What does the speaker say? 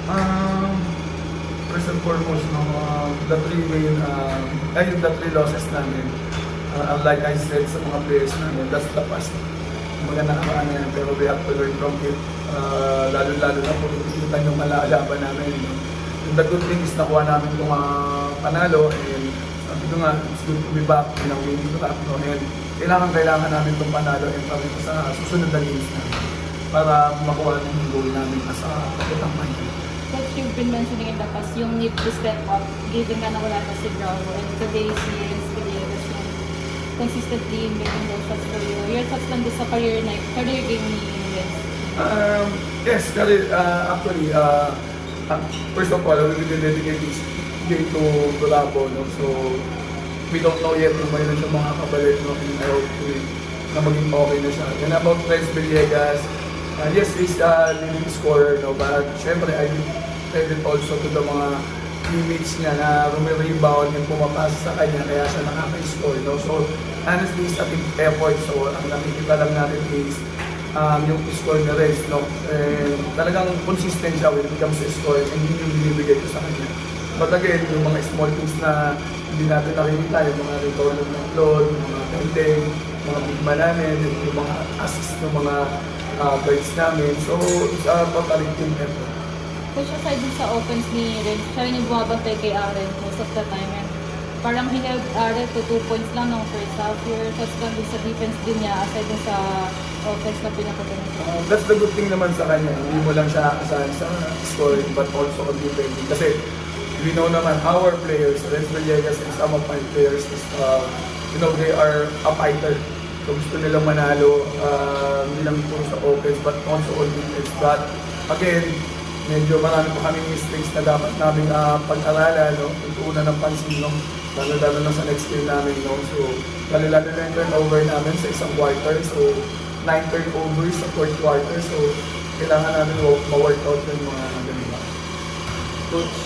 Um, First and foremost, no, the three losses namin. Like I said sa mga players namin, that's the past. Maganda naman yan, pero we have to learn from it. Lalo-lalo na kung kita yung malalaban namin. And the good thing is nakuha namin itong panalo, and sabi ko nga, it's good to be back in a winning track. No? And kailangan namin itong panalo and kami sa susunod na games namin para makuha yung goal namin sa kapitang mind. Coach, you've been mentioning in the past yung need to step up, given na wala na si Bravo, and today si Renz Villegas yung consistently making those shots for you. Your thoughts lang din sa career game ni Renz? Yes, actually, first of all, we will dedicate this game to Bravo. No? So, we don't know yet kung mayroon siya mga kabalit. No? And I hope na maging okay na siya. And about Renz Villegas, yes, he's a leading scorer, no? But syempre, I credit also to the mga teammates niya na rumi-rebound yung pumapasa sa kanya, kaya siya nakaka-score. No? So, honestly, it's a big effort. So, ang nakikita lang natin is yung score ni Renz. No? Talagang consistent siya when it comes to score, and yun yung binibigay ko sa kanya. But again, yung mga small things na hindi natin nakikita, yung mga return ng load, yung mga pending, mga big man namin, yung mga assist ng mga guards namin. So, it's a totally team effort. Push aside din sa offense ni Renz, siya rin yung bumabantay kay Aren most of the time. And parang hineld Aren to 2 points lang ng first half. Your thoughts lang din sa defense din niya aside din sa offense na pinapatunan. That's the good thing naman sa kanya. Hindi mo lang siya asahan sa scoring but also on defending. Kasi we know naman our players, Renz Villegas and some of my players, they are a fighter. So gusto nilang manalo, hindi lang puro sa offense but also on defense. But again, medyo marami pa kaming mistakes na dapat namin pag-aralan, no? Pagtuunan ng pansin, no? Lalo na sa next game namin, no? So, lalo na yung turnover namin sa isang quarter. So, 9 turnovers sa fourth quarter. So, kailangan namin ma-workout yung mga ganun. Coach,